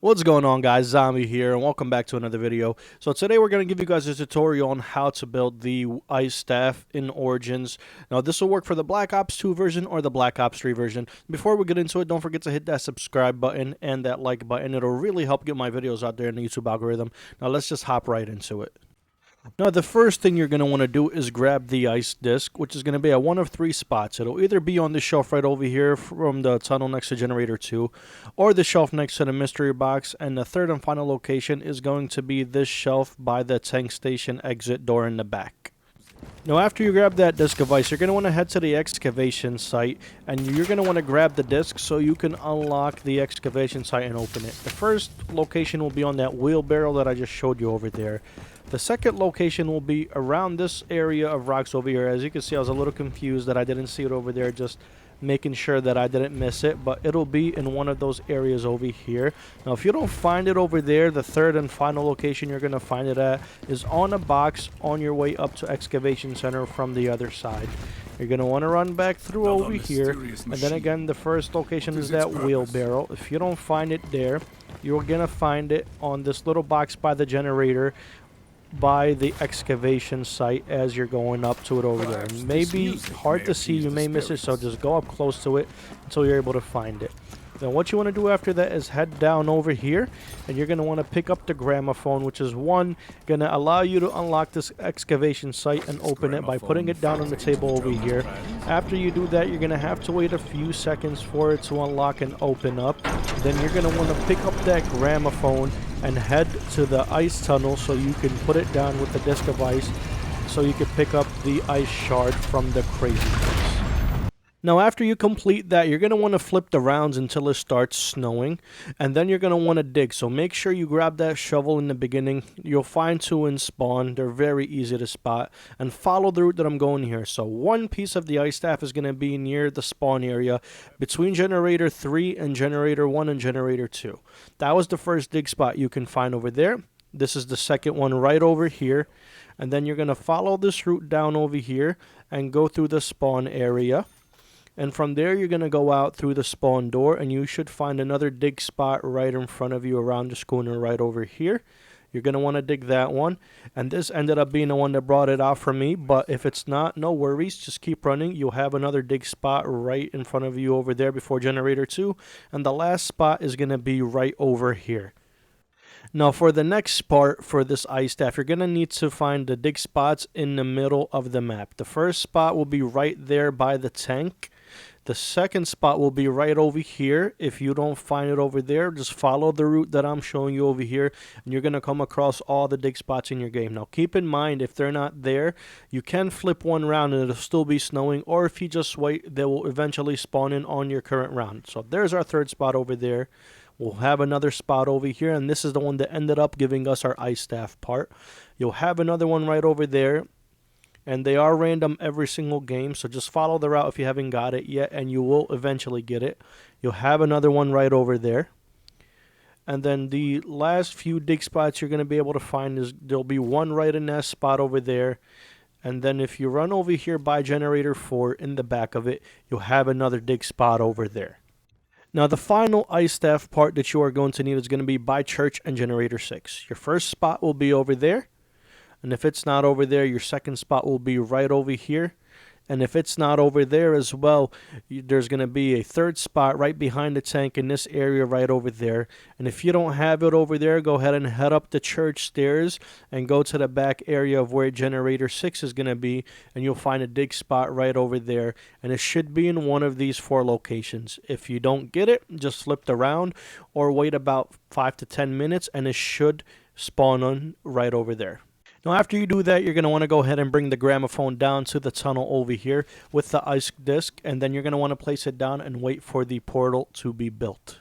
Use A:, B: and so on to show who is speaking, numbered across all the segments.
A: What's going on, guys? Zombie here, and welcome back to another video. So today we're going to give you guys a tutorial on how to build the ice staff in Origins. Now this will work for the Black Ops 2 version or the Black Ops 3 version. Before we get into it, don't forget to hit that subscribe button and that like button. It'll really help get my videos out there in the YouTube algorithm. Now let's just hop right into it. Now the first thing you're going to want to do is grab the ice disc, which is going to be at one of three spots. It'll either be on the shelf right over here from the tunnel next to generator 2, or the shelf next to the mystery box, and the third and final location is going to be this shelf by the tank station exit door in the back. Now after you grab that disc of ice, you're going to want to head to the excavation site, and you're going to want to grab the disc so you can unlock the excavation site and open it. The first location will be on that wheelbarrow that I just showed you over there. The second location will be around this area of rocks over here. As you can see, I was a little confused that I didn't see it over there, just making sure that I didn't miss it, but it'll be in one of those areas over here. Now if you don't find it over there, the third and final location you're going to find it at is on a box on your way up to Excavation Center from the other side. You're going to want to run back through over here, and then again the first location is that wheelbarrow. If you don't find it there, you're going to find it on this little box by the generator by the excavation site as you're going up to it over there. It may be hard to see, you may miss it, so just go up close to it until you're able to find it. Then what you want to do after that is head down over here, and you're going to want to pick up the gramophone, which is going to allow you to unlock this excavation site and open it by putting it down on the table over here. After you do that, you're going to have to wait a few seconds for it to unlock and open up. Then you're going to want to pick up that gramophone and head to the ice tunnel so you can put it down with the disc of ice so you can pick up the ice shard from the crazy place. Now after you complete that, you're going to want to flip the rounds until it starts snowing, and then you're going to want to dig. So make sure you grab that shovel in the beginning. You'll find two in spawn. They're very easy to spot, and follow the route that I'm going here. So one piece of the ice staff is going to be near the spawn area between generator 3 and generator 1 and generator 2. That was the first dig spot you can find over there. This is the second one right over here, and then you're going to follow this route down over here and go through the spawn area. And from there, you're going to go out through the spawn door, and you should find another dig spot right in front of you around the schooner right over here. You're going to want to dig that one. And this ended up being the one that brought it out for me. But if it's not, no worries. Just keep running. You'll have another dig spot right in front of you over there before generator 2. And the last spot is going to be right over here. Now for the next part for this ice staff, you're going to need to find the dig spots in the middle of the map. The first spot will be right there by the tank. The second spot will be right over here. If you don't find it over there, just follow the route that I'm showing you over here, and you're going to come across all the dig spots in your game. Now keep in mind, if they're not there, you can flip one round and it'll still be snowing, or if you just wait, they will eventually spawn in on your current round. So there's our third spot over there. We'll have another spot over here, and this is the one that ended up giving us our ice staff part. You'll have another one right over there. And they are random every single game, so just follow the route if you haven't got it yet, and you will eventually get it. You'll have another one right over there. And then the last few dig spots you're going to be able to find is there'll be one right in that spot over there. And then if you run over here by generator 4 in the back of it, you'll have another dig spot over there. Now the final ice staff part that you are going to need is going to be by church and generator 6. Your first spot will be over there. And if it's not over there, your second spot will be right over here. And if it's not over there as well, there's going to be a third spot right behind the tank in this area right over there. And if you don't have it over there, go ahead and head up the church stairs and go to the back area of where generator 6 is going to be. And you'll find a dig spot right over there. And it should be in one of these 4 locations. If you don't get it, just flip around or wait about 5 to 10 minutes and it should spawn on right over there. Now after you do that, you're going to want to go ahead and bring the gramophone down to the tunnel over here with the ice disc, and then you're going to want to place it down and wait for the portal to be built.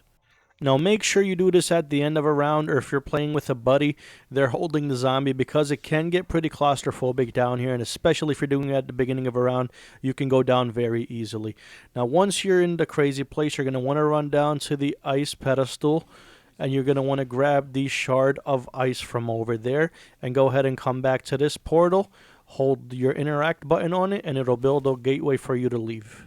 A: Now make sure you do this at the end of a round, or if you're playing with a buddy, they're holding the zombie, because it can get pretty claustrophobic down here, and especially if you're doing it at the beginning of a round, you can go down very easily. Now once you're in the crazy place, you're going to want to run down to the ice pedestal, and you're going to want to grab the shard of ice from over there and go ahead and come back to this portal. Hold your interact button on it and it'll build a gateway for you to leave.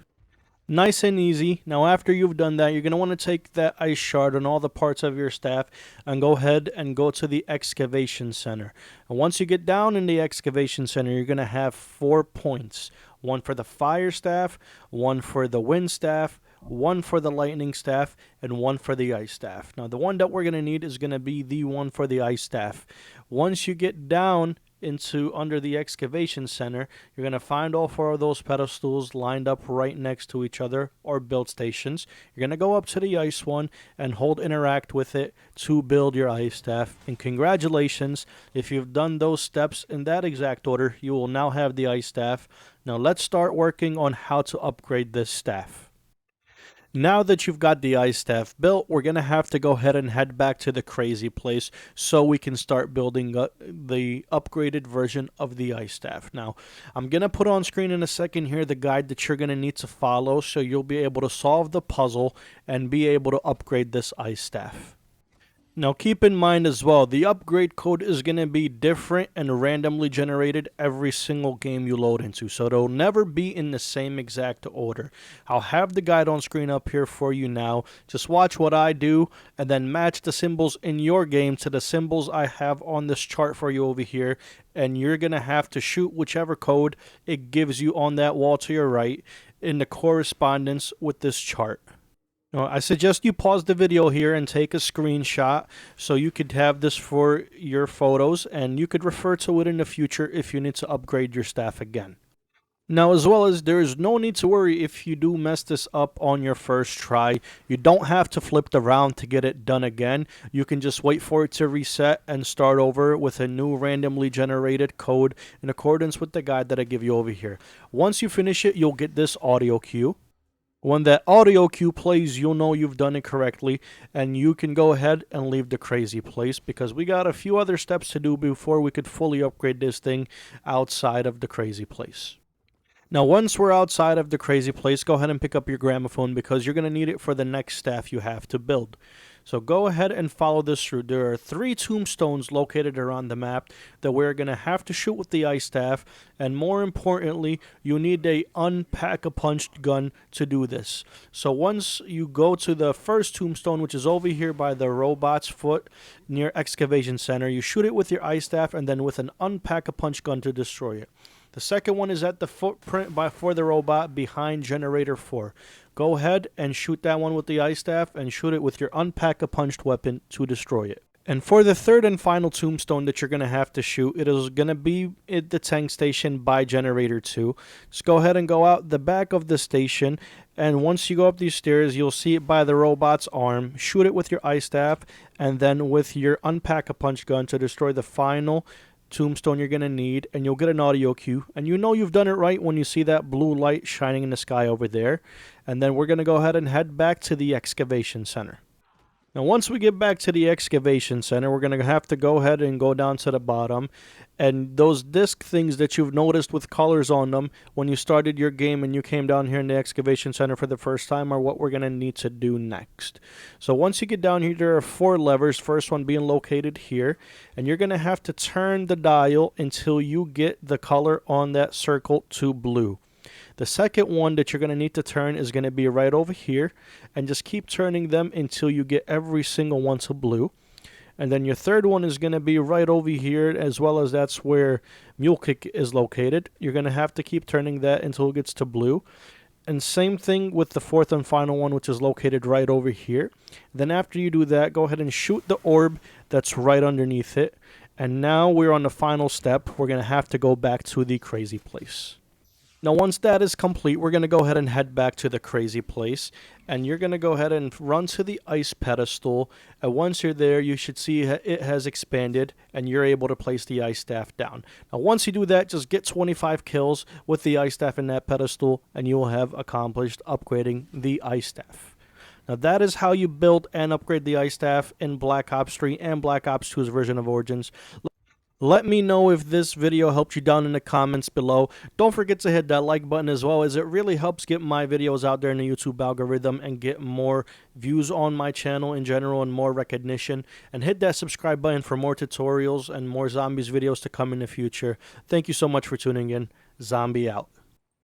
A: Nice and easy. Now after you've done that, you're going to want to take that ice shard and all the parts of your staff and go ahead and go to the excavation center. And once you get down in the excavation center, you're going to have 4 points. One for the fire staff, one for the wind staff, one for the lightning staff, and one for the ice staff. Now the one that we're going to need is going to be the one for the ice staff. Once you get down into under the excavation center, you're going to find all 4 of those pedestals lined up right next to each other, or build stations. You're going to go up to the ice one and hold interact with it to build your ice staff. And congratulations, if you've done those steps in that exact order, you will now have the ice staff. Now let's start working on how to upgrade this staff. Now that you've got the ice staff built, we're going to have to go ahead and head back to the crazy place so we can start building the upgraded version of the ice staff. Now, I'm going to put on screen in a second here the guide that you're going to need to follow so you'll be able to solve the puzzle and be able to upgrade this ice staff. Now keep in mind as well, the upgrade code is going to be different and randomly generated every single game you load into, so it'll never be in the same exact order. I'll have the guide on screen up here for you now. Just watch what I do and then match the symbols in your game to the symbols I have on this chart for you over here, and you're going to have to shoot whichever code it gives you on that wall to your right in the correspondence with this chart. Now, I suggest you pause the video here and take a screenshot so you could have this for your photos, and you could refer to it in the future if you need to upgrade your staff again. Now, as well as there is no need to worry if you do mess this up on your first try. You don't have to flip the round to get it done again. You can just wait for it to reset and start over with a new randomly generated code in accordance with the guide that I give you over here. Once you finish it, you'll get this audio cue. When that audio cue plays, you'll know you've done it correctly, and you can go ahead and leave the crazy place because we got a few other steps to do before we could fully upgrade this thing outside of the crazy place. Now, once we're outside of the crazy place, go ahead and pick up your gramophone because you're going to need it for the next staff you have to build. So go ahead and follow this through. There are 3 tombstones located around the map that we're going to have to shoot with the ice staff. And more importantly, you need a unpack-a-punched gun to do this. So once you go to the first tombstone, which is over here by the robot's foot near Excavation Center, you shoot it with your ice staff and then with an unpack-a-punch gun to destroy it. The second one is at the footprint for the robot behind Generator 4. Go ahead and shoot that one with the ice staff and shoot it with your unpack-a-punched weapon to destroy it. And for the third and final tombstone that you're going to have to shoot, it is going to be at the tank station by Generator 2. Just go ahead and go out the back of the station, and once you go up these stairs, you'll see it by the robot's arm. Shoot it with your ice staff and then with your unpack-a-punch gun to destroy the final tombstone you're going to need, and you'll get an audio cue, and you know you've done it right when you see that blue light shining in the sky over there. And then we're going to go ahead and head back to the excavation center. Now once we get back to the excavation center, we're going to have to go ahead and go down to the bottom, and those disc things that you've noticed with colors on them when you started your game and you came down here in the excavation center for the first time are what we're going to need to do next. So once you get down here, there are 4 levers, first one being located here, and you're going to have to turn the dial until you get the color on that circle to blue. The second one that you're going to need to turn is going to be right over here, and just keep turning them until you get every single one to blue. And then your third one is going to be right over here, as well as that's where Mule Kick is located. You're going to have to keep turning that until it gets to blue. And same thing with the fourth and final one, which is located right over here. Then after you do that, go ahead and shoot the orb that's right underneath it. And now we're on the final step. We're going to have to go back to the crazy place. Now once that is complete, we're going to go ahead and head back to the crazy place, and you're going to go ahead and run to the ice pedestal, and once you're there you should see it has expanded and you're able to place the ice staff down. Now once you do that, just get 25 kills with the ice staff in that pedestal and you will have accomplished upgrading the ice staff. Now that is how you build and upgrade the ice staff in Black Ops 3 and Black Ops 2's version of Origins. Let me know if this video helped you down in the comments below. Don't forget to hit that like button as well, as it really helps get my videos out there in the YouTube algorithm and get more views on my channel in general and more recognition. And hit that subscribe button for more tutorials and more zombies videos to come in the future. Thank you so much for tuning in. Zombie out.